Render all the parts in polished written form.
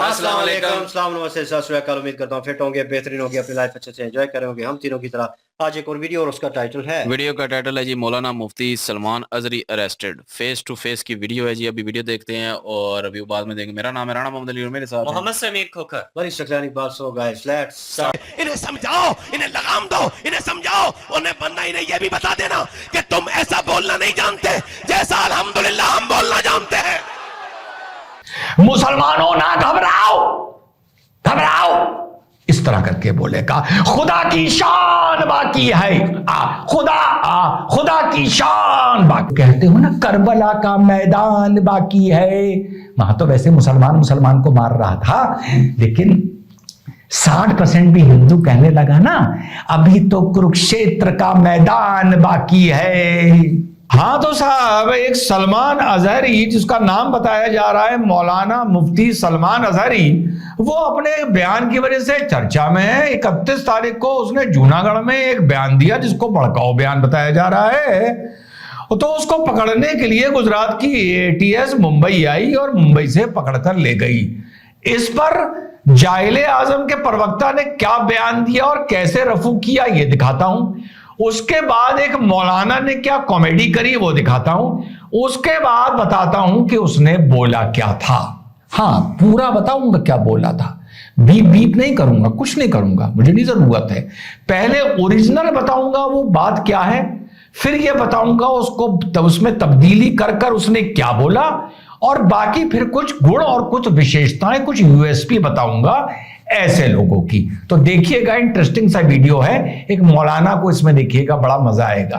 अस्सलाम वालेकुम, अस्सलाम नमस्ते, सत श्री अकाल। उम्मीद करता हूँ फिट होंगे, बेहतरीन होंगे, अपनी लाइफ अच्छे से एंजॉय कर रहे होंगे हम तीनों की तरह। आज एक और वीडियो और उसका टाइटल है, वीडियो का टाइटल है जी Maulana Mufti Salman Azhari arrested. Face to face की वीडियो है जी। अभी वीडियो देखते हैं और व्यू बाद में देंगे। मेरा नाम है राणा मोहम्मद अली और मेरे साथ मोहम्मद समीर खोखर। बड़ी सकलानी बात। So guys let's start. इन्हें समझाओ, इन्हें लगाम दो, इन्हें समझाओ, उन्हें बनना इन्हें यह भी बता देना कि तुम ऐसा बोलना नहीं जानते जैसा अल्हम्दुलिल्लाह हम बोलना जानते हैं। मुसलमानों ना घबराओ, घबराओ इस तरह करके बोलेगा। खुदा की शान बाकी है, खुदा की शान बाकी। कहते हो ना करबला का मैदान बाकी है। वहां तो वैसे मुसलमान को मार रहा था, लेकिन 60% भी हिंदू कहने लगा ना, अभी तो कुरुक्षेत्र का मैदान बाकी है। हाँ तो साहब, एक सलमान अजहरी जिसका नाम बताया जा रहा है मौलाना मुफ्ती सलमान अजहरी, वो अपने बयान की वजह से चर्चा में है। 31 तारीख को उसने जूनागढ़ में एक बयान दिया जिसको भड़काऊ बयान बताया जा रहा है। तो उसको पकड़ने के लिए गुजरात की ATS मुंबई आई और मुंबई से पकड़कर ले गई। इस पर जाइले आजम के प्रवक्ता ने क्या बयान दिया और कैसे रफू किया ये दिखाता हूं। उसके बाद एक मौलाना ने क्या कॉमेडी करी वो दिखाता हूं। उसके बाद बताता हूं कि उसने बोला क्या था। हाँ, पूरा बताऊंगा क्या बोला था। बीप बीप नहीं करूंगा, कुछ नहीं करूंगा, मुझे नहीं जरूरत है। पहले ओरिजिनल बताऊंगा वो बात क्या है, फिर ये बताऊंगा उसको उसमें तब्दीली कर कर उसने क्या बोला, और बाकी फिर कुछ गुण और कुछ विशेषताएं, कुछ USP बताऊंगा ऐसे लोगों की। तो देखिएगा, इंटरेस्टिंग सा वीडियो है। एक मौलाना को इसमें देखिएगा, बड़ा मजा आएगा।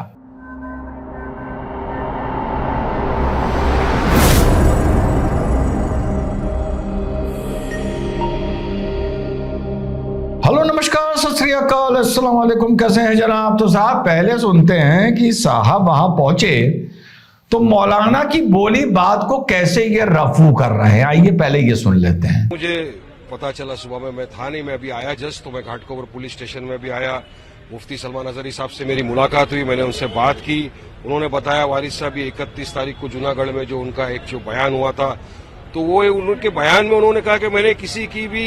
हेलो, नमस्कार, सत श्री अकाल, अस्सलाम वालेकुम। कैसे हैं जनाब? तो साहब पहले सुनते हैं कि साहब वहां पहुंचे तो मौलाना की बोली बात को कैसे ये रफू कर रहे हैं। आइए पहले ये सुन लेते हैं। मुझे पता चला सुबह में, मैं थाने में अभी आया जस्ट, तो मैं घाटकोपर पुलिस स्टेशन में भी आया। मुफ्ती सलमान अजहरी साहब से मेरी मुलाकात हुई, मैंने उनसे बात की। उन्होंने बताया वारिस साहब 31 तारीख को जूनागढ़ में जो उनका एक जो बयान हुआ था, तो वो उनके बयान में उन्होंने कहा कि मैंने किसी की भी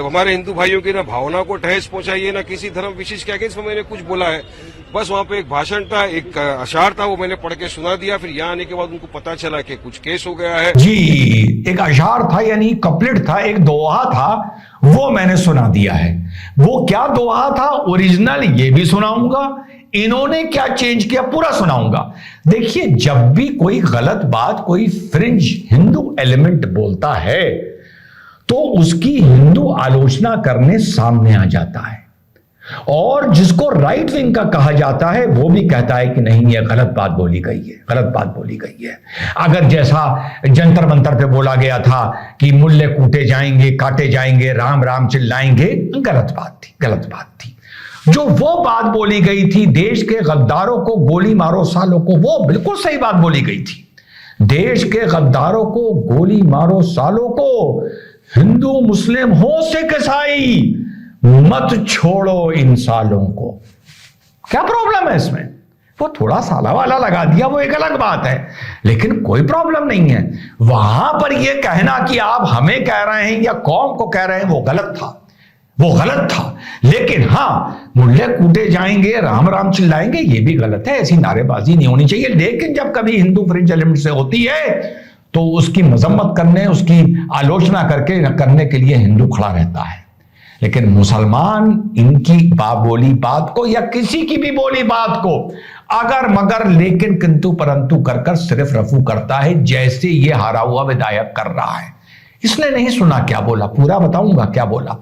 हमारे हिंदू भाइयों की ना भावना को ठेस पहुंचाई है, ना किसी धर्म विशेष के अगेंस्ट में मैंने कुछ बोला है। बस वहां पे एक भाषण था, एक अशार था, वो मैंने पढ़ के सुना दिया। फिर यहाँ आने के बाद उनको पता चला कि कुछ केस हो गया है। जी, एक अशार था, यानी कपलेट था, एक दोहा था, वो मैंने सुना दिया है। वो क्या दोहा था ओरिजिनल ये भी सुनाऊंगा, इन्होंने क्या चेंज किया पूरा सुनाऊंगा। देखिए, जब भी कोई गलत बात कोई फ्रिंज हिंदू एलिमेंट बोलता है तो उसकी हिंदू आलोचना करने सामने आ जाता है, और जिसको राइट विंग का कहा जाता है वो भी कहता है कि नहीं, ये गलत बात बोली गई है, गलत बात बोली गई है। अगर जैसा जंतर मंतर पे बोला गया था कि मुल्ले कूटे जाएंगे, काटे जाएंगे, राम राम चिल्लाएंगे, गलत बात थी, गलत बात थी। जो वो बात बोली गई थी, देश के गद्दारों को गोली मारो सालों को, वो बिल्कुल सही बात बोली गई थी। देश के गद्दारों को गोली मारो सालों को, हिंदू मुस्लिम हो सिख ईसाई, मत छोड़ो इन सालों को। क्या प्रॉब्लम है इसमें? वो थोड़ा साला वाला लगा दिया, वो एक अलग बात है, लेकिन कोई प्रॉब्लम नहीं है। वहां पर ये कहना कि आप हमें कह रहे हैं या कौम को कह रहे हैं, वो गलत था, वो गलत था। लेकिन हाँ, मुल्ले कूटे जाएंगे, राम राम चिल्लाएंगे, ये भी गलत है। ऐसी नारेबाजी नहीं होनी चाहिए। लेकिन जब कभी हिंदू फ्रिंज एलिमेंट से होती है तो उसकी मजम्मत करने, उसकी आलोचना करने के लिए हिंदू खड़ा रहता है। लेकिन मुसलमान इनकी बोली बात को या किसी की भी बोली बात को अगर मगर लेकिन किंतु परंतु कर सिर्फ रफू करता है, जैसे ये हारा हुआ विधायक कर रहा है। इसने नहीं सुना क्या बोला, पूरा बताऊंगा क्या बोला।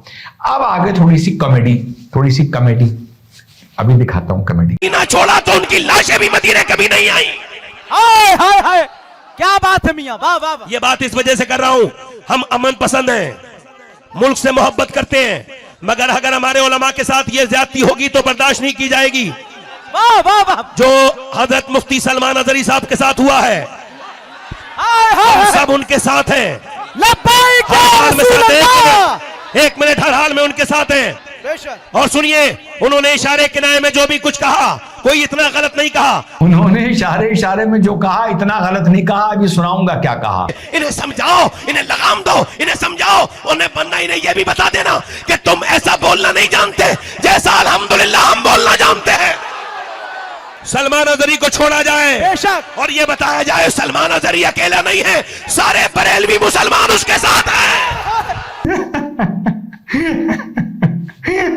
अब आगे थोड़ी सी कॉमेडी अभी दिखाता हूं। कॉमेडी ना छोड़ा तो उनकी लाशें भी मदीने कभी नहीं आई। हाय हाय हाय, क्या बात है मियां, वाह वाह वाह। ये बात इस वजह से कर रहा हूं, हम अमन पसंद हैं, मुल्क से मोहब्बत करते हैं, मगर अगर हमारे उलमा के साथ ये ज्यादती होगी तो बर्दाश्त नहीं की जाएगी। वाह वाह वाह। जो हजरत मुफ्ती सलमान अजहरी साहब के साथ हुआ है, हाय हाय, सब उनके साथ हैं। लब्बैक या हर हाल में रसूल साथ हैं, अल्लाह। एक मिनट, हर हाल में उनके साथ हैं। बेशक। और सुनिए, उन्होंने इशारे किनारे में जो भी कुछ कहा कोई इतना गलत नहीं कहा। उन्होंने इशारे इशारे में जो कहा इतना गलत नहीं कहा, अभी सुनाऊंगा क्या कहा। इन्हें समझाओ, इन्हें लगाम दो, इन्हें समझाओ, उन्हें बनना इन्हें यह भी बता देना कि तुम ऐसा बोलना नहीं जानते जैसा अल्हम्दुलिल्लाह हम बोलना जानते हैं। सलमान अजहरी को छोड़ा जाए बेशक, और यह बताया जाए सलमान अजहरी अकेला नहीं है, सारे बरेलवी मुसलमान उसके साथ हैं।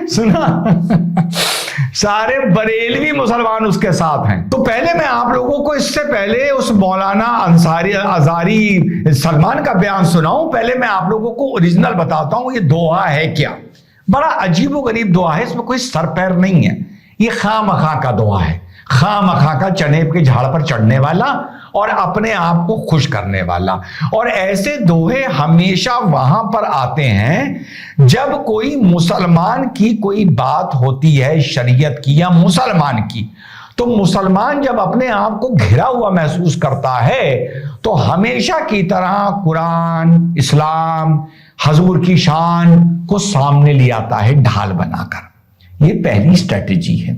सुना, सारे बरेलवी मुसलमान उसके साथ हैं। तो पहले मैं आप लोगों को इससे पहले उस मौलाना अज़हरी सलमान का बयान सुनाऊं, पहले मैं आप लोगों को ओरिजिनल बताता हूं ये दुआ है क्या। बड़ा अजीब व गरीब दुआ है, इसमें कोई सर पैर नहीं है, ये खामखा का दुआ है, खामखा का चनेब के झाड़ पर चढ़ने वाला और अपने आप को खुश करने वाला। और ऐसे दोहे हमेशा वहां पर आते हैं जब कोई मुसलमान की कोई बात होती है, शरीयत की या मुसलमान की, तो मुसलमान जब अपने आप को घिरा हुआ महसूस करता है तो हमेशा की तरह कुरान, इस्लाम, हजूर की शान को सामने ले आता है ढाल बनाकर। ये पहली स्ट्रेटेजी है।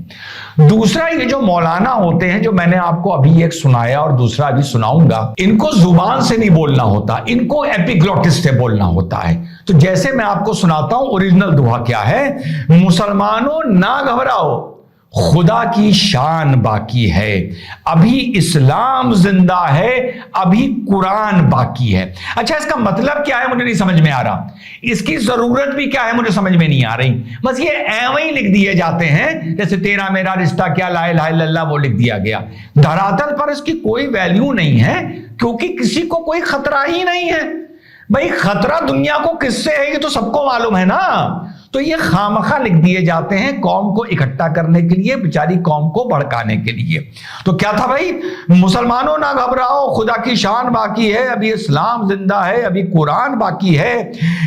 दूसरा, ये जो मौलाना होते हैं, जो मैंने आपको अभी एक सुनाया और दूसरा अभी सुनाऊंगा, इनको जुबान से नहीं बोलना होता, इनको एपिग्लोटिस से बोलना होता है। तो जैसे मैं आपको सुनाता हूं ओरिजिनल दुआ क्या है। मुसलमानों ना घबराओ, खुदा की शान बाकी है, अभी इस्लाम जिंदा है, अभी कुरान बाकी है। अच्छा, इसका मतलब क्या है मुझे नहीं समझ में आ रहा, इसकी जरूरत भी क्या है मुझे समझ में नहीं आ रही। बस ये एवं ही लिख दिए जाते हैं, जैसे तेरा मेरा रिश्ता क्या, ला इलाहा इल्लल्लाह, वो लिख दिया गया। धरातल पर इसकी कोई वैल्यू नहीं है, क्योंकि किसी को कोई खतरा ही नहीं है। भाई खतरा दुनिया को किससे है ये तो सबको मालूम है ना। तो ये खामखा लिख दिए जाते हैं कौम को इकट्ठा करने के लिए, बेचारी कौम को भड़काने के लिए। तो क्या था भाई, मुसलमानों ना घबराओ, खुदा की शान बाकी है, अभी इस्लाम जिंदा है, अभी कुरान बाकी है।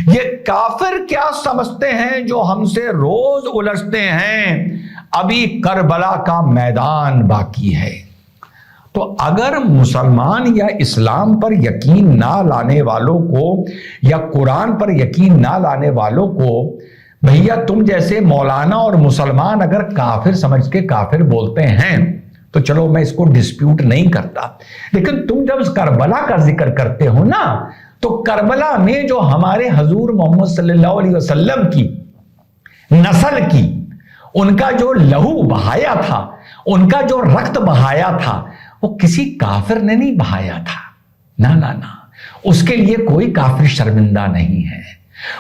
ये काफिर क्या समझते हैं जो हमसे रोज उलझते हैं, अभी करबला का मैदान बाकी है। तो अगर मुसलमान या इस्लाम पर यकीन ना लाने वालों को या कुरान पर यकीन ना लाने वालों को, भैया तुम जैसे मौलाना और मुसलमान अगर काफिर समझ के काफिर बोलते हैं तो चलो मैं इसको डिस्प्यूट नहीं करता, लेकिन तुम जब करबला का जिक्र करते हो ना, तो करबला में जो हमारे हजूर मोहम्मद सल्लल्लाहु अलैहि वसल्लम की नस्ल की, उनका जो लहू बहाया था, उनका जो रक्त बहाया था, वो किसी काफिर ने नहीं बहाया था। ना ना ना, उसके लिए कोई काफिर शर्मिंदा नहीं है,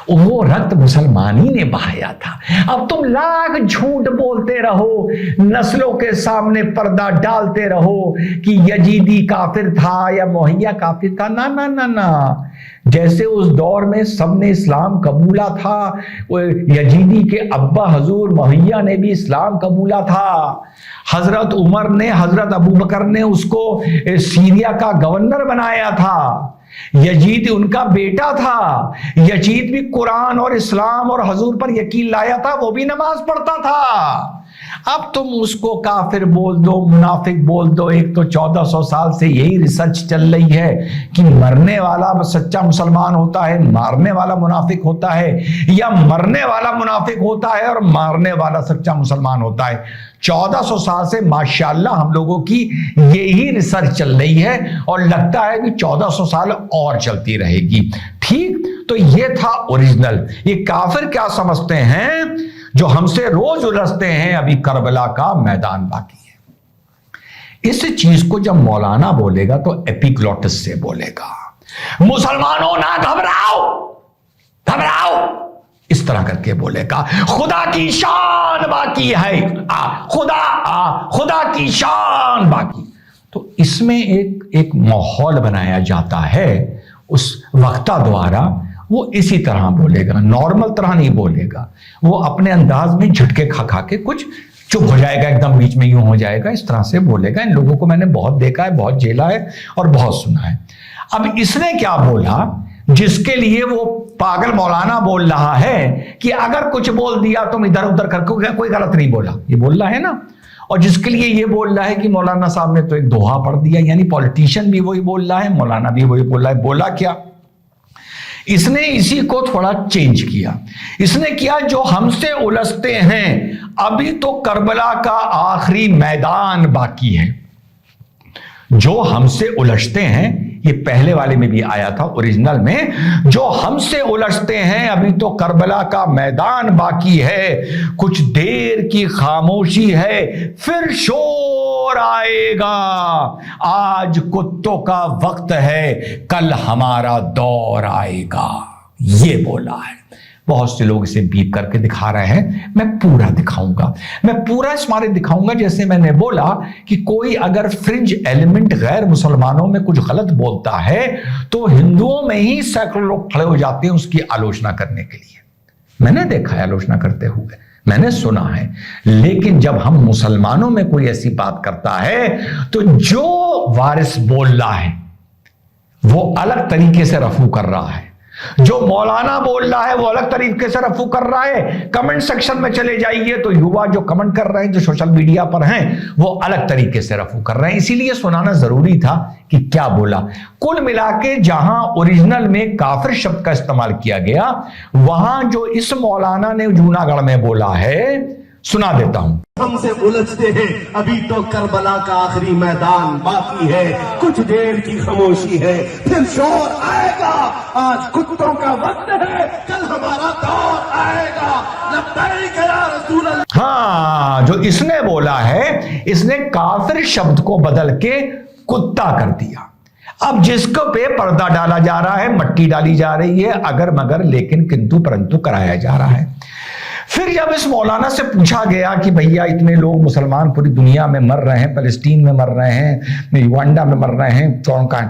वो रक्त मुसलमानी ने बहाया था। अब तुम लाख झूठ बोलते रहो, नस्लों के सामने पर्दा डालते रहो कि यजीदी काफिर था या मोहैया काफिर था। ना ना ना ना, जैसे उस दौर में सबने इस्लाम कबूला था, यजीदी के अब्बा हजूर मोहैया ने भी इस्लाम कबूला था। हजरत उमर ने, हजरत अबू बकर ने उसको सीरिया का गवर्नर बनाया था। यजीद उनका बेटा था, यजीद भी कुरान और इस्लाम और हजूर पर यकीन लाया था, वो भी नमाज पढ़ता था। अब तुम उसको काफिर बोल दो, मुनाफिक बोल दो। एक तो 1400 साल से यही रिसर्च चल रही है कि मरने वाला सच्चा मुसलमान होता है, मारने वाला मुनाफिक होता है, या मरने वाला मुनाफिक होता है और मारने वाला सच्चा मुसलमान होता है। 1400 साल से माशाल्लाह हम लोगों की यही रिसर्च चल रही है और लगता है कि 1400 साल और चलती रहेगी। ठीक, तो ये था ओरिजिनल। ये काफिर क्या समझते हैं जो हमसे रोज उलझते हैं, अभी करबला का मैदान बाकी है। इस चीज को जब मौलाना बोलेगा तो एपिग्लोटिस से बोलेगा, मुसलमानों ना घबराओ, घबराओ, इस तरह करके बोलेगा। खुदा की शान बाकी है, खुदा की शान बाकी। तो इसमें एक माहौल बनाया जाता है उस वक्ता द्वारा। वो इसी तरह बोलेगा, नॉर्मल तरह नहीं बोलेगा, वो अपने अंदाज में झटके खा खा के कुछ चुप हो जाएगा, एकदम बीच में यूं हो जाएगा, इस तरह से बोलेगा। इन लोगों को मैंने बहुत देखा है, बहुत झेला है और बहुत सुना है। अब इसने क्या बोला जिसके लिए वो पागल मौलाना बोल रहा है कि अगर कुछ बोल दिया तुम इधर उधर करके, कोई गलत नहीं बोला, ये बोल रहा है ना। और जिसके लिए ये बोल रहा है कि मौलाना साहब ने तो एक दोहा पढ़ दिया, यानी पॉलिटिशियन भी वही बोल रहा है, मौलाना भी वही बोल रहा है। बोला क्या इसने इसी को थोड़ा चेंज किया। इसने किया जो हमसे उलझते हैं अभी तो करबला का आखिरी मैदान बाकी है। जो हमसे उलझते हैं, ये पहले वाले में भी आया था ओरिजिनल में, जो हमसे उलझते हैं अभी तो करबला का मैदान बाकी है, कुछ देर की खामोशी है फिर शोर आएगा, आज कुत्तों का वक्त है कल हमारा दौर आएगा। ये बोला है। बहुत से लोग इसे बीप करके दिखा रहे हैं, मैं पूरा दिखाऊंगा। मैं पूरा इस मारे दिखाऊंगा जैसे मैंने बोला कि कोई अगर फ्रिंज एलिमेंट गैर मुसलमानों में कुछ गलत बोलता है तो हिंदुओं में ही सैकड़ों लोग खड़े हो जाते हैं उसकी आलोचना करने के लिए। मैंने देखा है आलोचना करते हुए, मैंने सुना है। लेकिन जब हम मुसलमानों में कोई ऐसी बात करता है तो जो वारिस बोल रहा है वो अलग तरीके से रफू कर रहा है, जो मौलाना बोल रहा है वो अलग तरीके से रफू कर रहा है। कमेंट सेक्शन में चले जाइए तो युवा जो कमेंट कर रहे हैं, जो सोशल मीडिया पर हैं, वो अलग तरीके से रफू कर रहे हैं। इसीलिए सुनाना जरूरी था कि क्या बोला। कुल मिला के जहां ओरिजिनल में काफिर शब्द का इस्तेमाल किया गया, वहां जो इस मौलाना ने जूनागढ़ में बोला है, सुना देता हूं। हमसे उलझते हैं अभी तो करबला का आखिरी मैदान बाकी है, कुछ देर की खामोशी है फिर शोर आएगा, आज कुत्तों का वक्त है कल हमारा दौर आएगा, लब्बैक या रसूल अल्लाह। हाँ, जो इसने बोला है, इसने काफिर शब्द को बदल के कुत्ता कर दिया। अब जिसको पे पर्दा डाला जा रहा है, मट्टी डाली जा रही है, अगर मगर लेकिन किंतु परंतु कराया जा रहा है। फिर जब इस मौलाना से पूछा गया कि भैया इतने लोग मुसलमान पूरी दुनिया में मर रहे हैं, फलस्तीन में मर रहे हैं, युगांडा में मर रहे हैं,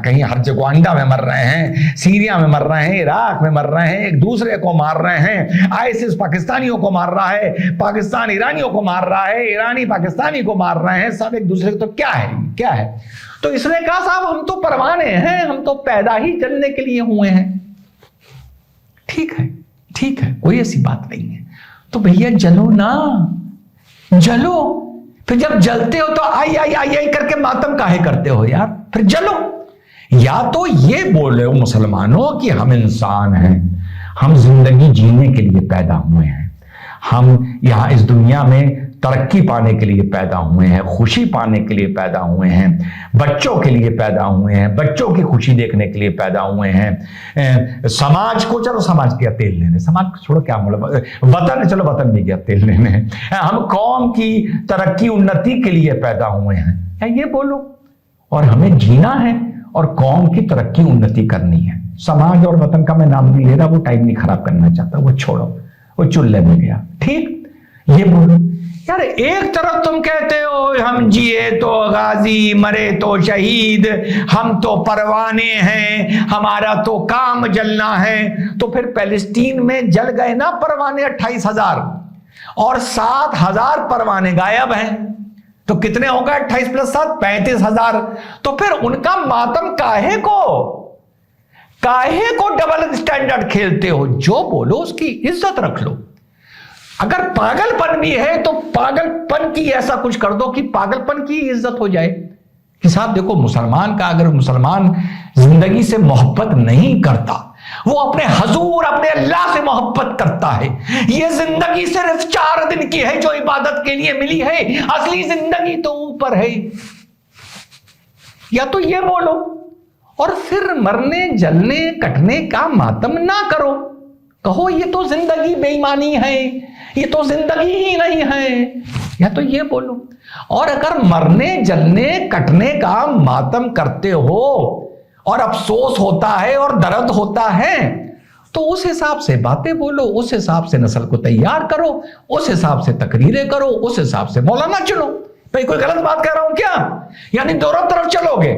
कहीं हर जगवांडा में मर रहे हैं, सीरिया में मर रहे हैं, इराक में मर रहे हैं, एक दूसरे को मार रहे हैं, आईएसआईएस पाकिस्तानियों को मार रहा है, पाकिस्तान ईरानियों को मार रहा है, ईरानी पाकिस्तानी को मार रहे हैं, सब एक दूसरे को, तो क्या है क्या है? तो इसने कहा साहब हम तो परवाने हैं, हम तो पैदा ही जलने के लिए हुए हैं। ठीक है, ठीक है, कोई ऐसी बात नहीं है। तो भैया जलो ना, जलो। फिर जब जलते हो तो आई आई आई आई करके मातम काहे करते हो यार? फिर जलो। या तो ये बोले हो मुसलमानों कि हम इंसान हैं, हम जिंदगी जीने के लिए पैदा हुए हैं, हम यहां इस दुनिया में तरक्की पाने के लिए पैदा हुए हैं, खुशी पाने के लिए पैदा हुए हैं, बच्चों के लिए पैदा हुए हैं, बच्चों की खुशी देखने के लिए पैदा हुए हैं, समाज को, चलो समाज क्या तेल लेने, समाज छोड़ो, क्या वतन, चलो वतन भी क्या तेल लेने, हम कौम की तरक्की उन्नति के लिए पैदा हुए हैं, क्या ये बोलो? और हमें जीना है और कौम की तरक्की उन्नति करनी है। समाज और वतन का मैं नाम नहीं ले रहा, वो टाइम नहीं खराब करना चाहता, वो छोड़ो, वो चुल्ले में गया। ठीक, ये बोलो यार। एक तरफ तुम कहते हो हम जिए तो गाजी, मरे तो शहीद, हम तो परवाने हैं, हमारा तो काम जलना है। तो फिर पैलेस्टीन में जल गए ना परवाने 28,000 और 7,000 परवाने गायब हैं, तो कितने हो गए? 28 + 7 35,000। तो फिर उनका मातम काहे को डबल स्टैंडर्ड खेलते हो? जो बोलो उसकी इज्जत रख लो। अगर पागलपन भी है तो पागलपन की ऐसा कुछ कर दो कि पागलपन की इज्जत हो जाए कि साहब देखो, मुसलमान का, अगर मुसलमान जिंदगी से मोहब्बत नहीं करता, वो अपने हजूर, अपने अल्लाह से मोहब्बत करता है। ये जिंदगी सिर्फ 4 दिन की है जो इबादत के लिए मिली है, असली जिंदगी तो ऊपर है। या तो ये बोलो और फिर मरने जलने कटने का मातम ना करो, कहो ये तो जिंदगी बेईमानी है, ये तो जिंदगी ही नहीं है। या तो ये बोलो। और अगर मरने जलने कटने का मातम करते हो और अफसोस होता है और दर्द होता है, तो उस हिसाब से बातें बोलो, उस हिसाब से नस्ल को तैयार करो, उस हिसाब से तकरीरें करो, उस हिसाब से मौलाना चलो। भाई कोई गलत बात कह रहा हूं क्या? यानी दोनों तरफ चलोगे,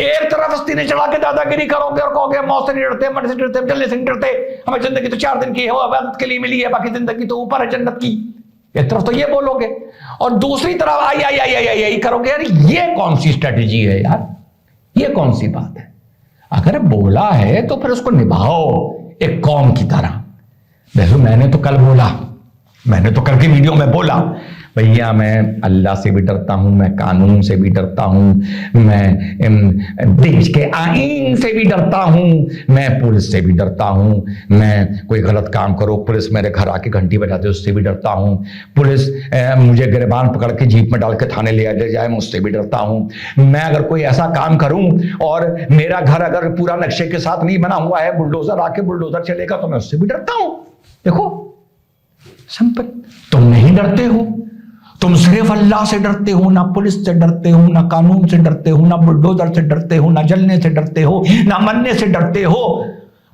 एक तरफ अस्तीने चढ़ा के दादागिरी करोगे और कहोगे मौत से नहीं डरते, मर से डरते, जलने से नहीं डरते, हमें जिंदगी तो 4 दिन की है, वो इबादत के लिए मिली है, बाकी जिंदगी तो ऊपर है जन्नत की। एक तरफ तो ये बोलोगे और दूसरी तरफ आई आई आई आई आई आई करोगे। यार ये कौन सी स्ट्रेटेजी है यार? ये कौन सी बात है? अगर बोला है तो फिर उसको निभाओ एक कौम की तरह। देखो मैंने तो कल बोला मैंने तो करके वीडियो में बोला, भैया मैं अल्लाह से भी डरता हूं, मैं कानून से भी डरता हूं, मैं देश के आईन से भी डरता हूं, मैं पुलिस से भी डरता हूं, मैं कोई गलत काम करो पुलिस मेरे घर आके घंटी बजा दे उससे भी डरता हूं, पुलिस मुझे गिरबान पकड़ के जीप में डाल के थाने ले जाए मैं उससे भी डरता हूं, मैं अगर कोई ऐसा काम करूं और मेरा घर अगर पूरा नक्शे के साथ नहीं बना हुआ है, बुलडोजर आके बुलडोजर चलेगा तो मैं उससे भी डरता हूं। देखो सिंपल, तुम नहीं डरते हो, तुम सिर्फ अल्लाह से डरते हो, ना पुलिस से डरते हो, ना कानून से डरते हो, ना बुलडोजर से डरते हो, ना जलने से डरते हो, ना मरने से डरते हो।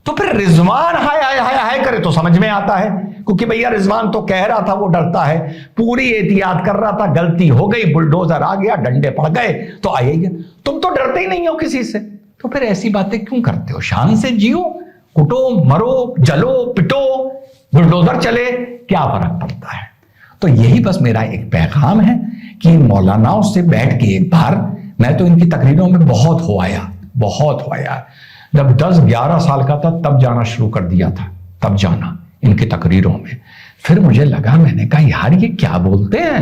तो फिर रिजवान हाय हाय हाय हाय करे तो समझ में आता है, क्योंकि भैया रिजवान तो कह रहा था वो डरता है, पूरी एहतियात कर रहा था, गलती हो गई, बुलडोजर आ गया, डंडे पड़ गए तो आइए। तुम तो डरते ही नहीं हो किसी से, तो फिर ऐसी बातें क्यों करते हो? शान से जियो, कुटो, मरो, जलो, पिटो, बुलडोजर चले, क्या फर्क पड़ता है? तो यही बस मेरा एक पैगाम है कि मौलानाओं से बैठ के एक बार, मैं तो इनकी तकरीरों में बहुत हो आया, जब 10-11 साल का था तब जाना शुरू कर दिया था, तब जाना इनकी तकरीरों में। फिर मुझे लगा, मैंने कहा यार ये क्या बोलते हैं,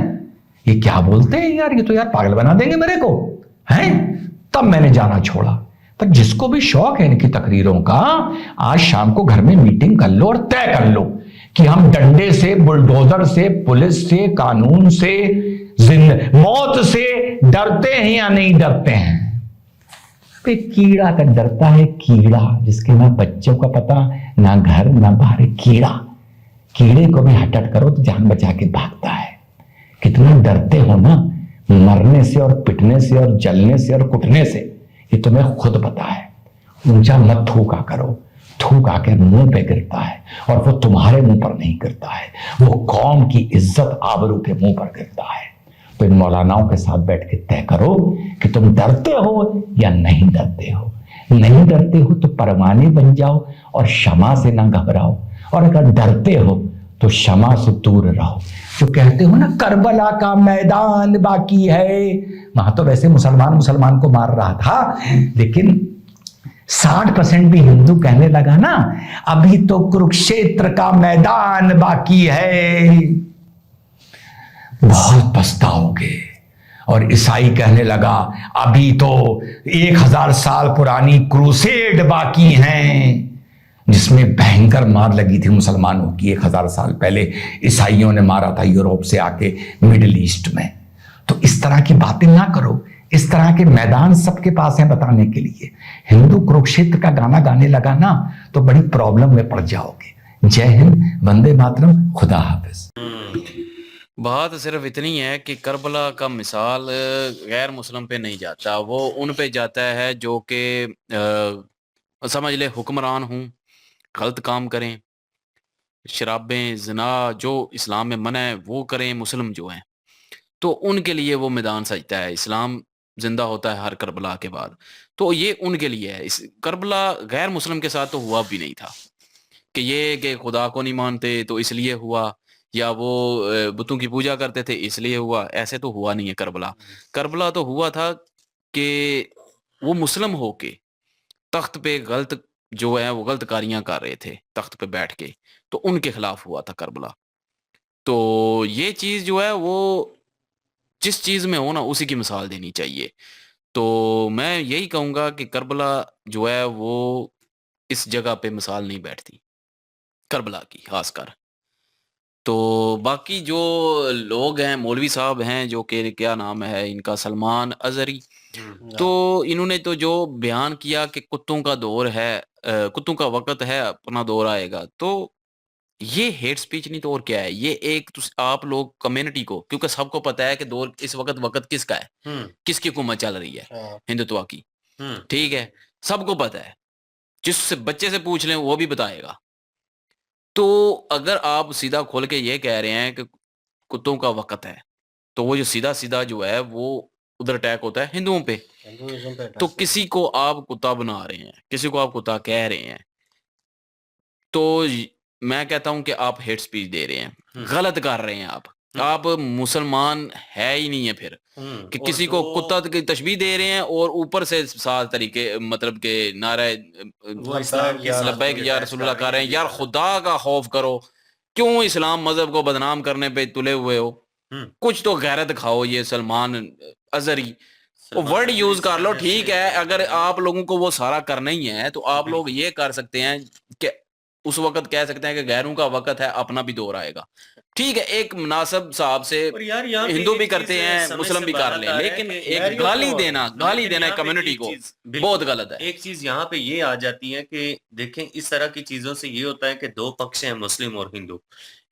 ये क्या बोलते हैं यार, ये तो यार पागल बना देंगे मेरे को, हैं? तब मैंने जाना छोड़ा। पर जिसको भी शौक है इनकी तकरीरों का, आज शाम को घर में मीटिंग कर लो और तय कर लो कि हम डंडे से, बुलडोजर से, पुलिस से, कानून से, मौत से डरते हैं या नहीं डरते हैं। कीड़ा का डरता है, कीड़ा जिसके ना बच्चों का पता, ना घर ना बाहर, कीड़े को भी हटट करो तो जान बचा के भागता है। कितना डरते हो ना मरने से और पिटने से और जलने से और कुटने से, ये तुम्हें खुद पता है। ऊंचा मत थूका करो, थूक आकर मुंह पे गिरता है, और वो तुम्हारे मुंह पर नहीं गिरता है, वो कौम की इज्जत आबरू के मुंह पर गिरता है। तो इन मौलानाओं के साथ बैठ के तय करो कि तुम डरते हो या नहीं डरते हो। नहीं डरते हो तो परवाने बन जाओ और क्षमा से ना घबराओ, और अगर डरते हो तो क्षमा से दूर रहो। जो कहते हो ना करबला का मैदान बाकी है, वहां तो वैसे मुसलमान को मार रहा था, लेकिन 60% भी हिंदू कहने लगा ना अभी तो कुरुक्षेत्र का मैदान बाकी है, बहुत पछताओगे। और ईसाई कहने लगा अभी तो 1000 साल पुरानी क्रूसेड बाकी हैं, जिसमें भयंकर मार लगी थी मुसलमानों की। 1000 साल पहले ईसाइयों ने मारा था यूरोप से आके मिडिल ईस्ट में। तो इस तरह की बातें ना करो, इस तरह के मैदान सबके पास हैं बताने के लिए। हिंदू कुरुक्षेत्र का गाना गाने लगा ना तो बड़ी प्रॉब्लम में पड़ जाओगे। जय हिंद, वंदे मातरम, खुदा हाफिज। बात सिर्फ इतनी है कि करबला का मिसाल गैर मुस्लिम पे नहीं जाता, वो उन पे जाता है जो कि समझ ले हुक्मरान हूँ, गलत काम करें, शराबें, ज़िना जो इस्लाम में मना है वो करें मुस्लिम जो हैं, तो उनके लिए वो मैदान सजता है। इस्लाम जिंदा होता है हर करबला के बाद, तो ये उनके लिए है। इस करबला गैर मुस्लिम के साथ तो हुआ भी नहीं था कि ये कि खुदा को नहीं मानते तो इसलिए हुआ, या वो बुतों की पूजा करते थे इसलिए हुआ, ऐसे तो हुआ नहीं है करबला। करबला तो हुआ था कि वो मुस्लिम होके तख्त पे गलत जो है वो गलत कारियां कर रहे थे तख्त पे बैठ के, तो उनके खिलाफ हुआ था करबला। तो ये चीज जो है वो जिस चीज में हो ना उसी की मिसाल देनी चाहिए। तो मैं यही कहूंगा कि करबला जो है वो इस जगह पे मिसाल नहीं बैठती करबला की खासकर। तो बाकी जो लोग हैं, मौलवी साहब हैं जो कि क्या नाम है इनका, सलमान अजहरी, तो इन्होंने तो जो बयान किया कि कुत्तों का दौर है, कुत्तों का वक्त है, अपना दौर आएगा, तो ये हेट स्पीच नहीं तो और क्या है। ये एक आप लोग कम्युनिटी को, क्योंकि सबको पता है कि दौर इस वक्त किसका है, किसकी हुकूमत चल रही है, हिंदुत्व की, ठीक है, सबको पता है। जिससे बच्चे से पूछ लें वो भी बताएगा। तो अगर आप सीधा खोल के ये कह रहे हैं कि कुत्तों का वक्त है, तो वो जो सीधा सीधा जो है वो उधर अटैक होता है हिंदुओं पे। तो किसी को आप कुत्ता बना रहे हैं, किसी को आप कुत्ता कह रहे हैं, तो मैं कहता हूं कि आप हेट स्पीच दे रहे हैं, गलत कर रहे हैं। आप मुसलमान है ही नहीं है फिर कि किसी को कुत्ता की तशबीह दे रहे हैं और ऊपर से 7 तरीके मतलब के नारे लब्बैक या रसूलुल्लाह कर रहे हैं। यार खुदा का खौफ करो, क्यों इस्लाम मजहब को बदनाम करने पे तुले हुए हो? कुछ तो गैरत खाओ। ये सलमान अजहरी वो वर्ड यूज कर लो, ठीक है। अगर आप लोगों को वो सारा करना ही है तो आप लोग ये कर सकते हैं कि उस वक्त कह सकते हैं कि गैरों का वक्त है, अपना भी दौर आएगा, ठीक है। एक मुनासिब साहब से और यार यहाँ पे हिंदू एक भी चीज करते हैं, समझ मुस्लिम से भी बाहर कर लें, आ रहा है लेकिन कि एक यार गाली तो- देना लेकिन है यहाँ पे कम्युनिटी एक को, चीज- बिल्कुल, बहुत गलत है। एक चीज यहाँ पे ये आ जाती है कि देखें, इस तरह की चीजों से ये होता है कि दो पक्ष हैं, मुस्लिम और हिंदू।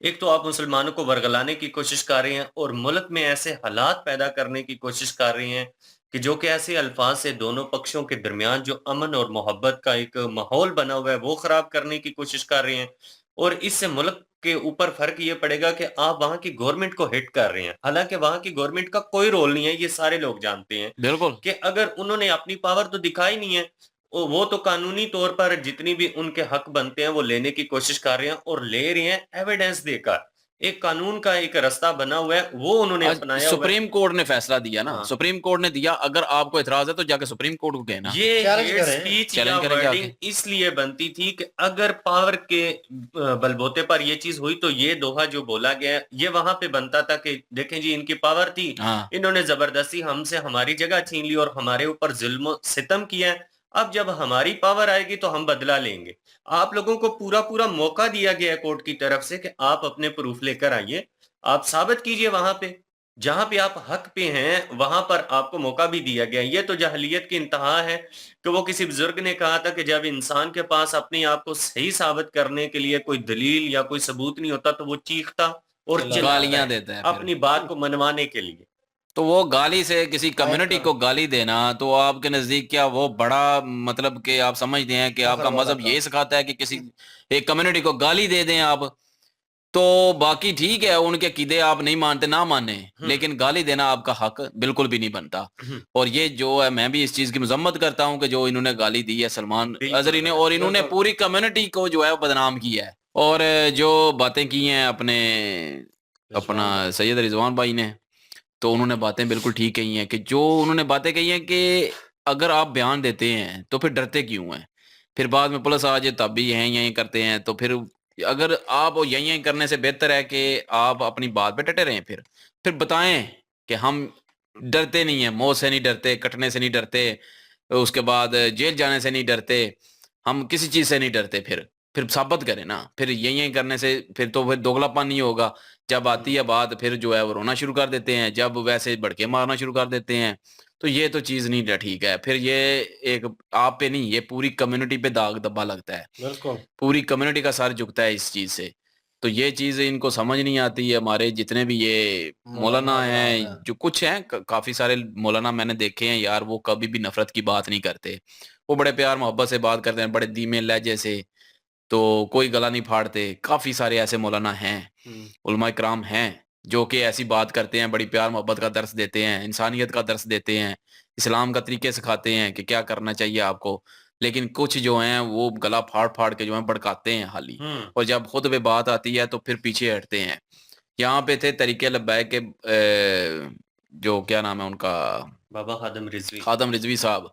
एक तो आप मुसलमानों को वर्गलाने की कोशिश कर रहे हैं और मुल्क में ऐसे हालात पैदा करने की कोशिश कर रहे हैं कि जो कि ऐसे अल्फाज से दोनों पक्षों के दरमियान जो अमन और मोहब्बत का एक माहौल बना हुआ है वो खराब करने की कोशिश कर रहे हैं। और इससे मुल्क के ऊपर फर्क ये पड़ेगा कि आप वहां की गवर्नमेंट को हिट कर रहे हैं, हालांकि वहां की गवर्नमेंट का कोई रोल नहीं है, ये सारे लोग जानते हैं बिल्कुल कि अगर उन्होंने अपनी पावर तो दिखाई नहीं है, वो तो कानूनी तौर पर जितनी भी उनके हक बनते हैं वो लेने की कोशिश कर रहे हैं और ले रहे हैं एविडेंस देकर। एक कानून का एक रास्ता बना हुआ है, वो उन्होंने आज अपनाया हुआ है। सुप्रीम कोर्ट ने फैसला दिया ना, हाँ। सुप्रीम कोर्ट ने दिया, अगर आपको एतराज है तो जाके सुप्रीम कोर्ट को कहना। ये चैलेंज हेट करें। स्पीच चैलेंज या करें जाके। वर्डिंग इसलिए बनती थी कि अगर पावर के बलबूते पर ये चीज हुई तो ये दोहा जो बोला गया ये वहां पे बनता था कि देखें जी, इनकी पावर थी, हाँ, इन्होंने जबरदस्ती हमसे हमारी जगह छीन ली और हमारे ऊपर जुल्म सितम किया है। अब जब हमारी पावर आएगी तो हम बदला लेंगे। आप लोगों को पूरा पूरा मौका दिया गया है कोर्ट की तरफ से कि आप अपने प्रूफ लेकर आइए, आप साबित कीजिए वहां पे जहां पे आप हक पे हैं, वहां पर आपको मौका भी दिया गया। ये तो जाहलियत की इंतहा है कि वो किसी बुजुर्ग ने कहा था कि जब इंसान के पास अपने आप को सही साबित करने के लिए कोई दलील या कोई सबूत नहीं होता तो वो चीखता और चिल्लाता गालियां है देता है फिर। अपनी बात को मनवाने के लिए। तो वो गाली से किसी कम्युनिटी को गाली देना तो आपके नजदीक क्या वो बड़ा मतलब कि आप समझते हैं कि आपका मजहब ये सिखाता है कि किसी एक कम्युनिटी को गाली दे दें आप? तो बाकी ठीक है, उनके कीदे आप नहीं मानते ना माने, लेकिन गाली देना आपका हक बिल्कुल भी नहीं बनता। और ये जो है, मैं भी इस चीज की मजम्मत करता हूं कि जो इन्होंने गाली दी है सलमान अजहरी ने, और इन्होंने पूरी कम्युनिटी को जो है वो बदनाम किया है। और जो बातें की हैं अपना सैयद रिजवान भाई ने, तो उन्होंने बातें बिल्कुल ठीक कही हैं कि जो उन्होंने बातें कही हैं कि अगर आप बयान देते हैं तो फिर डरते क्यों हैं? फिर बाद में पुलिस आ जाए तब भी यहीं करते हैं। तो फिर अगर आप यहीं करने से बेहतर है कि आप अपनी बात पे डटे रहें। फिर बताएं कि हम डरते नहीं हैं, मौत से नहीं डरते, कटने से नहीं डरते, उसके बाद जेल जाने से नहीं डरते, हम किसी चीज से नहीं डरते। फिर साबित करें ना। फिर यहीं करने से फिर दोगलापन नहीं होगा। जब आती है बात फिर जो है वो रोना शुरू कर देते हैं, जब वैसे भड़के मारना शुरू कर देते हैं। तो ये तो चीज नहीं ठीक है। फिर ये एक आप पे नहीं, ये पूरी कम्युनिटी पे दाग धब्बा लगता है, बिल्कुल पूरी कम्युनिटी का सर झुकता है इस चीज से। तो ये चीज इनको समझ नहीं आती है। हमारे जितने भी ये मौलाना हैं, जो कुछ हैं, काफी सारे मौलाना मैंने देखे हैं यार, वो कभी भी नफरत की बात नहीं करते, वो बड़े प्यार मोहब्बत से बात करते हैं, बड़े धीमे लहजे से, तो कोई गला नहीं फाड़ते। काफी सारे ऐसे मौलाना हैं, उलमा इकराम हैं जो कि ऐसी बात करते हैं, बड़ी प्यार मोहब्बत का दर्स देते हैं, इंसानियत का दर्स देते हैं, इस्लाम का तरीके सिखाते हैं कि क्या करना चाहिए आपको। लेकिन कुछ जो हैं वो गला फाड़ फाड़ के जो है भड़काते हैं हाली, और जब खुद पे बात आती है तो फिर पीछे हटते हैं। यहाँ पे थे तरीके लब्बैक के जो क्या नाम है उनका, बाबा खादम रिजवी साहब,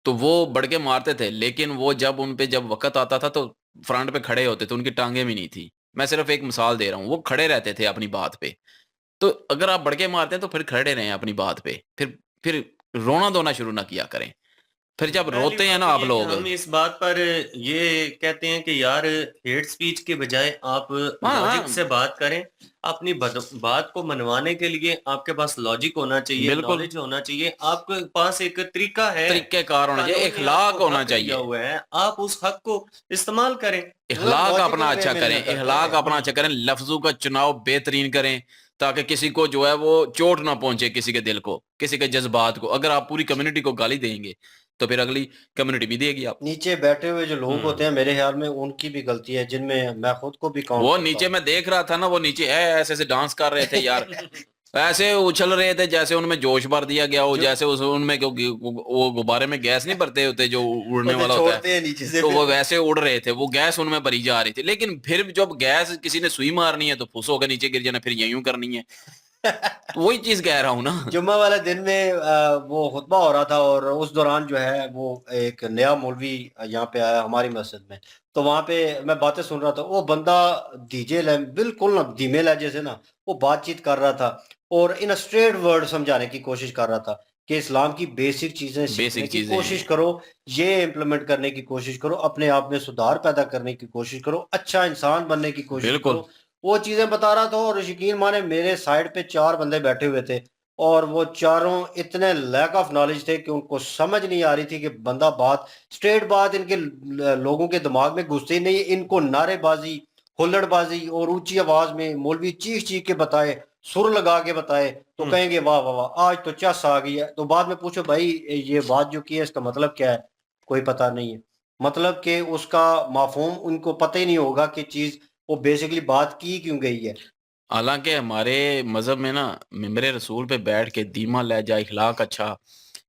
तो वो बढ़ के मारते थे, लेकिन वो जब उन पे जब वक्त आता था तो फ्रंट पे खड़े होते थे, उनकी टांगे भी नहीं थी। मैं सिर्फ एक मिसाल दे रहा हूँ, वो खड़े रहते थे अपनी बात पे। तो अगर आप बढ़ के मारते हैं तो फिर खड़े रहें अपनी बात पे, फिर रोना धोना शुरू ना किया करें। फिर जब रोते हैं ना आप लोग, हम इस बात पर ये कहते हैं कि यार हेट स्पीच के बजाय आप लॉजिक से बात करें। अपनी बात को मनवाने के लिए आपके पास लॉजिक होना चाहिए, बिल्कुल। नॉलेज होना चाहिए, आपके पास एक तरीका है, तरीकेकार होना चाहिए, कानून ने इखलाक आपको होना हक दिया चाहिए, हुआ है, आप उस हक को इस्तेमाल करें। इखलाक लॉजिकल अपना वे अच्छा में करें, लेकर इखलाक करें। अपना अच्छा करें, लफ्जों का चुनाव बेहतरीन करें ताकि किसी को जो है वो चोट ना पहुंचे, किसी के दिल को, किसी के जज्बात को। अगर आप पूरी कम्युनिटी को गाली देंगे तो फिर अगली कम्युनिटी भी देगी आप। नीचे बैठे हुए जो लोग होते हैं मेरे ख्याल में उनकी भी गलती है, जिनमें मैं खुद को भी काउंट वो करता नीचे हूं। मैं देख रहा था ना, वो नीचे ऐसे ऐसे डांस कर रहे थे यार, ऐसे उछल रहे थे जैसे उनमें जोश भर दिया गया हो, जैसे उनमें वो गुब्बारे में गैस नहीं भरते होते जो उड़ने वो तो वाला होता छोड़ते है, हैं नीचे से तो वो वैसे उड़ रहे थे, वो गैस उनमें भरी जा रही थी। लेकिन फिर जब गैस किसी ने सुई मारनी है तो फुस होकर नीचे गिर जाना, फिर यूं करनी है। तो वही चीज कह रहा हूँ ना। जुम्मा वाले दिन में वो खुतबा हो रहा था और उस दौरान जो है वो एक नया मौलवी यहाँ पे आया हमारी मस्जिद में। तो वहाँ पे मैं बातें सुन रहा था, वो बंदा बिल्कुल ना धीमे लहजे से ना वो बातचीत कर रहा था और इन स्ट्रेट वर्ड समझाने की कोशिश कर रहा था कि इस्लाम की बेसिक चीजें सीखने बेसिक की चीजें कोशिश हैं। करो, ये इम्प्लीमेंट करने की कोशिश करो, अपने आप में सुधार पैदा करने की कोशिश करो, अच्छा इंसान बनने की कोशिश बिल्कुल। करो। वो चीजें बता रहा था और यकीन माने मेरे साइड पे 4 बंदे बैठे हुए थे और वो चारों इतने लैक ऑफ नॉलेज थे कि उनको समझ नहीं आ रही थी कि बंदा बात स्ट्रेट बात इनके लोगों के दिमाग में घुसती नहीं। इनको नारेबाजी, हुल्लड़बाजी और ऊंची आवाज में मौलवी चीख चीख के बताए, सुर लगा के बताए तो कहेंगे वाह वाह वाह आज तो चस आ गई है। तो बाद में पूछो भाई ये बात जो की है इसका मतलब क्या है, कोई पता नहीं है। मतलब कि उसका माफहूम उनको पता ही नहीं होगा कि चीज वो बेसिकली बात की क्यों गई है। हालांकि हमारे मजहब में ना मिंबरे रसूल पे बैठ के धीमा लहजा इखलाक अच्छा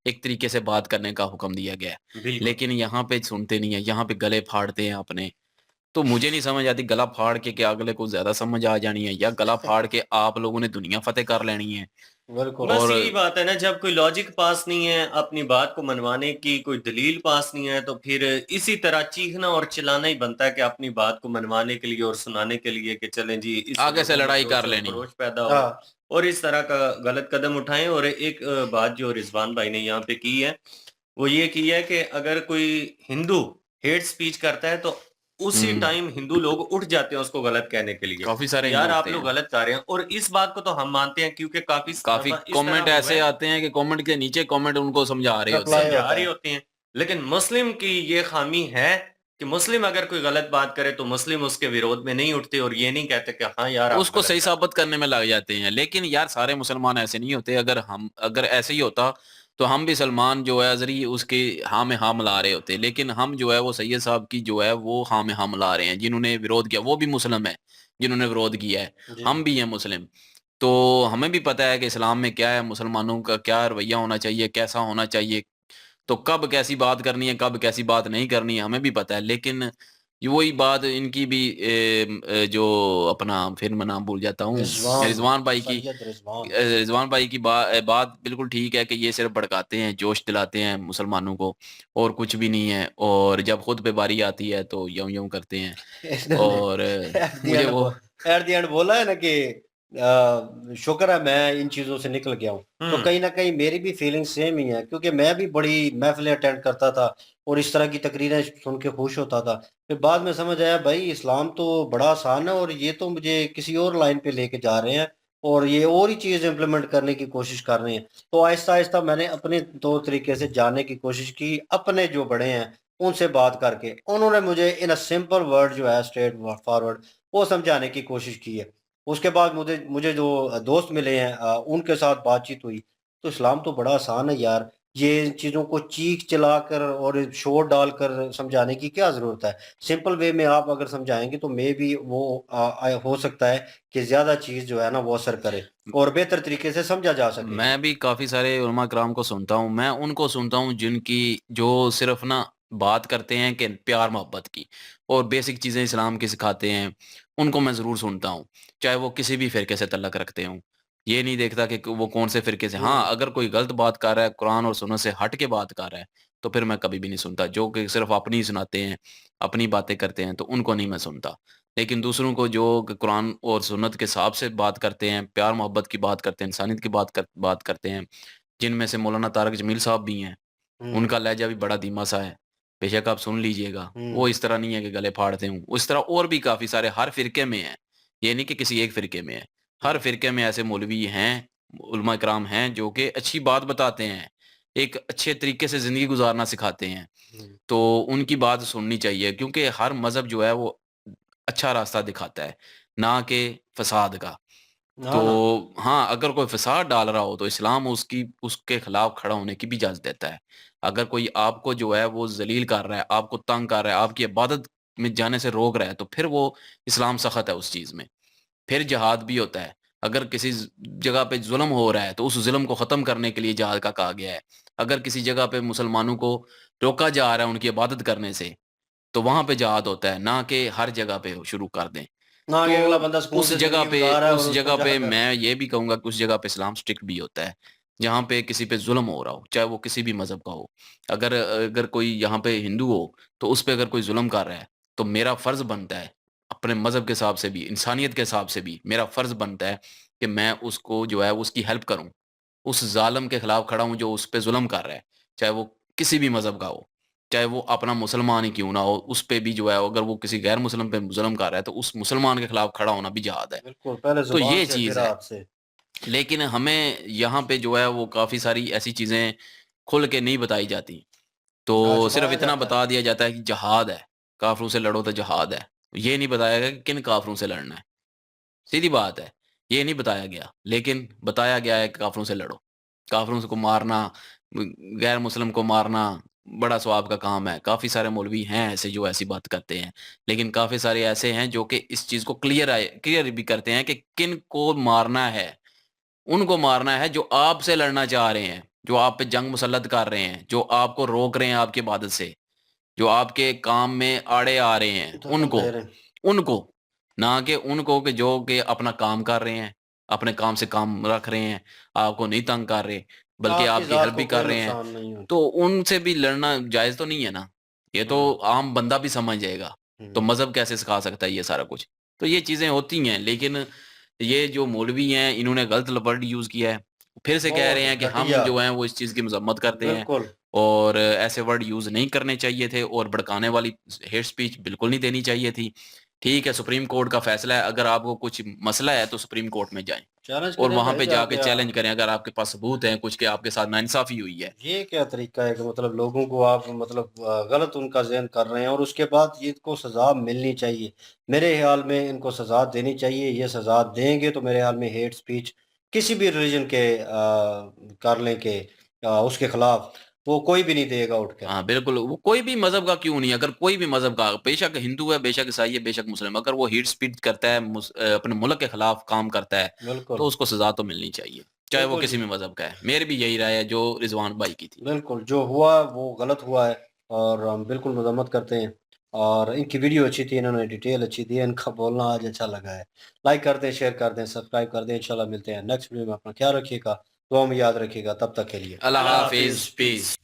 एक तरीके से बात करने का हुक्म दिया गया है। बिल्कुल। लेकिन यहाँ पे सुनते नहीं है, यहाँ पे गले फाड़ते हैं अपने। तो मुझे नहीं समझ आती गला फाड़ के क्या अगले को ज्यादा समझ आ जानी है, या गला फाड़ के आप लोगों ने दुनिया फतेह कर लेनी है। बिल्कुल। बस और यही बात है ना, जब कोई लॉजिक पास नहीं है, अपनी बात को मनवाने की कोई दलील पास नहीं है, तो फिर इसी तरह चीखना और चिल्लाना ही बनता है कि अपनी बात को मनवाने के लिए और सुनाने के लिए कि चलें जी इससे आगे से लोगों में लड़ाई जोश कर और लेनी। खरोश पैदा हो हाँ। और इस तरह का गलत कदम उठाएं। और एक बात जो रिजवान भाई ने यहाँ पे की है वो ये की है कि अगर कोई हिंदू हेट स्पीच करता है तो उसी टाइम हिंदू लोग उठ जाते हैं उसको गलत कहने के लिए काफी सारे कि हिंदू यार आप उठते लोग हैं। गलत कर रहे हैं। और इस बात को तो हम मानते हैं क्योंकि काफी काफी दफा इस कमेंट तरह हुआ ऐसे है, आते हैं कि कमेंट के नीचे कमेंट उनको समझा रहे होते रिप्लाई हैं। समझा होता रही है। होती हैं। लेकिन मुस्लिम की ये खामी है कि मुस्लिम अगर कोई गलत बात करे तो मुस्लिम उसके विरोध में नहीं उठते और ये नहीं कहते कि हाँ यार आप उसको गलत सही कर रहे साबित करने में लग जाते हैं। लेकिन यार सारे मुसलमान ऐसे नहीं होते। अगर ऐसे ही होता तो हम भी सलमान जो है अजरी उसके हाँ में हाँ मिला रहे होते। लेकिन हम जो है वो सैयद साहब की जो है वो हाँ में हाँ मिला रहे हैं। जिन्होंने विरोध किया वो भी मुस्लिम है, जिन्होंने विरोध किया है हो। जी। हम भी हैं मुस्लिम। तो हमें भी पता है कि इस्लाम में क्या है, मुसलमानों का क्या रवैया होना चाहिए, कैसा होना चाहिए। तो कब कैसी बात करनी है, कब कैसी बात नहीं करनी है, हमें भी पता है। लेकिन ये वही बात इनकी भी जो अपना फिर मैं नाम भूल जाता हूँ, रिजवान, रिजवान भाई की। सैयद रिजवान। रिजवान भाई की बात बिल्कुल ठीक है कि ये सिर्फ भड़काते हैं, जोश दिलाते हैं मुसलमानों को, और कुछ भी नहीं है। और जब खुद पे बारी आती है तो यूं यूं करते हैं। इन्होंने और एट द मुझे एंड वो एट द एंड बोला है ना कि शुक्र है मैं इन चीजों से निकल गया हूँ। तो कहीं ना कहीं मेरी भी फीलिंग सेम ही है क्योंकि मैं भी बड़ी महफिलें अटेंड करता था और इस तरह की तकरीरें सुन के खुश होता था। फिर बाद में समझ आया भाई इस्लाम तो बड़ा आसान है और ये तो मुझे किसी और लाइन पे लेके जा रहे हैं और ये और ही चीज इम्प्लीमेंट करने की कोशिश कर रहे हैं। तो आहिस्ता आहिस्ता मैंने अपने तौर तरीके से जानने की कोशिश की, अपने जो बड़े हैं उनसे बात करके उन्होंने मुझे इन अ सिंपल वर्ड जो है स्ट्रेट फॉरवर्ड वो समझाने की कोशिश की है। उसके बाद मुझे मुझे जो दोस्त मिले हैं उनके साथ बातचीत हुई। तो इस्लाम तो बड़ा आसान है यार, ये इन चीज़ों को चीख चिल्लाकर और शोर डालकर समझाने की क्या ज़रूरत है। सिंपल वे में आप अगर समझाएंगे तो मे भी वो हो सकता है कि ज़्यादा चीज़ जो है ना वो असर करे और बेहतर तरीके से समझा जा सके। मैं भी काफी सारे उलमा कराम को सुनता हूँ। मैं उनको सुनता हूँ जिनकी जो सिर्फ ना बात करते हैं कि प्यार मोहब्बत की और बेसिक चीजें इस्लाम की सिखाते हैं, उनको मैं जरूर सुनता हूँ, चाहे वो किसी भी फिरके से तल्लक रखते हों। ये नहीं देखता कि वो कौन से फिरके से। हाँ, हम्म। अगर कोई गलत बात कर रहा है, कुरान और सुन्नत से हट के बात कर रहा है, तो फिर मैं कभी भी नहीं सुनता। जो कि सिर्फ अपनी ही सुनाते हैं, अपनी बातें करते हैं, तो उनको नहीं मैं सुनता। लेकिन दूसरों को जो कि कुरान और सुन्नत के हिसाब से बात करते हैं, प्यार मोहब्बत की बात करते हैं, इंसानियत की बात करते हैं, जिनमें से मौलाना तारक जमील साहब भी हैं। हम्म। उनका लहजा भी बड़ा धीमा सा है, बेशक आप सुन लीजिएगा। वो हम्म। इस तरह नहीं है कि गले फाड़ते हूँ। उस तरह और भी काफ़ी सारे हर फ़िरके में हैं, ये नहीं कि किसी एक फ़िरके में है। हर फ़िरके में ऐसे मौलवी हैं, उलमा इकराम हैं जो कि अच्छी बात बताते हैं, एक अच्छे तरीके से ज़िंदगी गुज़ारना सिखाते हैं। हम्म। तो उनकी बात सुननी चाहिए क्योंकि हर मज़हब जो है वो अच्छा रास्ता दिखाता है, ना कि फ़साद का। ना ना। तो हाँ, अगर कोई फ़साद डाल रहा हो तो इस्लाम उसकी उसके खिलाफ खड़ा होने की भी इजाज़त देता है। अगर कोई आपको जो है वो ज़लील कर रहा है, आपको तंग कर रहा है, आपकी इबादत में जाने से रोक रहा है, तो फिर वो इस्लाम सख़त है उस चीज़ में। फिर जिहाद भी होता है। अगर किसी जगह पे ज़ुल्म हो रहा है तो उस ज़ुल्म को ख़त्म करने के लिए जिहाद का कहा गया है। अगर किसी जगह पे मुसलमानों को रोका जा रहा है उनकी इबादत करने से, तो वहाँ पे जिहाद होता है, ना कि हर जगह पे शुरू कर दें। ना कि तो अगला बंदा सुकून उस से जगह जिंदगी पे गुजार रहा है और उस उसको जगह पे जाकर मैं ये भी कहूँगा कि उस जगह पे इस्लाम स्ट्रिक्ट भी होता है। जहाँ पे किसी पे ज़ुल्म हो रहा हो, चाहे वो किसी भी मज़हब का हो। अगर अगर कोई यहाँ पे हिंदू हो, तो उस पे अगर कोई ज़ुल्म कर रहा है, तो मेरा फ़र्ज़ बनता है, अपने मज़हब के हिसाब से भी, इंसानियत के हिसाब से भी, मेरा फ़र्ज़ बनता है कि मैं उसको जो है उसकी हेल्प करूँ। उस ज़ालिम के खिलाफ खड़ा हूँ जो उस पे ज़ुल्म कर रहा है, चाहे वो किसी भी मज़हब का हो, चाहे वो अपना मुसलमान ही क्यों ना हो, उस पे भी जो है अगर वो किसी गैर मुस्लिम पे ज़ुल्म कर रहा है, तो उस मुसलमान के खिलाफ खड़ा होना भी जिहाद है। बिल्कुल पहले तो जुबान ये से फिर चीज़ है। हाथ से। लेकिन हमें यहाँ पे जो है वो काफ़ी सारी ऐसी चीज़ें खुल के नहीं बताई जाती। हाँ, तो सिर्फ़ छुपाया इतना जाता है। बता दिया जाता है कि जिहाद है, काफ़िरों से लड़ो तो जिहाद है। ये नहीं बताया गया कि किन काफ़िरों से लड़ना है, सीधी बात है। ये नहीं बताया गया, लेकिन बताया गया है कि काफ़िरों से लड़ो। काफ़िरों को मारना, गैर मुस्लिम को मारना बड़ा सवाब का काम है। काफ़ी सारे मौलवी हैं ऐसे जो ऐसी बात करते हैं। लेकिन काफ़ी सारे ऐसे हैं जो कि इस चीज़ को क्लियर भी करते हैं कि किनको मारना है। उनको मारना है जो आपसे लड़ना चाह रहे हैं, जो आप पे जंग मुसल्लत कर रहे हैं, जो आपको रोक रहे हैं आपकी इबादत से, जो आपके काम में आड़े आ रहे हैं, दखल उनको। दे रहे हैं। उनको, ना कि उनको कि जो कि अपना काम कर रहे हैं, अपने काम से काम रख रहे हैं, आपको नहीं तंग कर रहे, बल्कि आपकी आपकी ज़ात हेल्प को भी कोई कर रहे हैं। नुकसान नहीं होता। तो उनसे भी लड़ना जायज़ तो नहीं है ना। ये तो हाँ। आम बंदा भी समझ जाएगा। तो हुँ। मज़हब कैसे सिखा सकता है ये सारा कुछ? तो ये चीज़ें होती हैं, लेकिन ये जो मौलवी हैं, इन्होंने गलत वर्ड यूज़ किया है। फिर से कह रहे बहुत हैं कि हम घटिया। जो हैं वो इस चीज़ की मज़म्मत करते हैं बिल्कुल। और ऐसे वर्ड यूज़ नहीं करने चाहिए थे और भड़काने वाली हेट स्पीच बिल्कुल नहीं देनी चाहिए थी। ठीक है, सुप्रीम कोर्ट का फ़ैसला है, अगर आपको कुछ मसला है तो सुप्रीम कोर्ट में जाएँ चैलेंज और करें वहाँ भाई पे जाके जाके चैलेंज करें अगर आपके पास सबूत हैं कुछ कि आपके साथ नाइंसाफ़ी हुई है। ये क्या तरीका है कि मतलब लोगों को आप मतलब गलत उनका ज़हन कर रहे हैं और उसके बाद ये इनको सज़ा मिलनी चाहिए। मेरे ख़्याल में इनको सज़ा देनी चाहिए, ये सज़ा देंगे तो मेरे ख़्याल में हेट स्पीच किसी भी रिलीजन के कर लें कि उसके खिलाफ वो कोई भी नहीं देगा उठकर। हाँ, बिल्कुल, वो कोई भी मज़हब का क्यों नहीं, अगर कोई भी मज़हब का, बेशक हिंदू है, बेशक ईसाई है, बेशक मुस्लिम, अगर वो हेट स्पीच करता है, अपने मुल्क के खिलाफ काम करता है, तो बिल्कुल, उसको सज़ा तो मिलनी चाहिए, चाहे वो बिल्कुल किसी जी। भी मज़हब का है। मेरी भी यही राय है जो रिज़वान भाई की थी। बिल्कुल, जो हुआ वो गलत हुआ है और हम बिल्कुल मज़म्मत करते हैं और इनकी वीडियो अच्छी थी, इन्होंने डिटेल अच्छी दी है, इनका बोलना आज अच्छा लगा है। लाइक कर दें, शेयर कर दें, सब्सक्राइब कर दें, इंशाल्लाह मिलते हैं नेक्स्ट वीडियो में। अपना ख्याल रखिएगा, दुआ में याद रखिएगा, तब तक के लिए। अल्लाह अल्लाह हाफ़िज़, हाफ़िज़, पीस। पीस।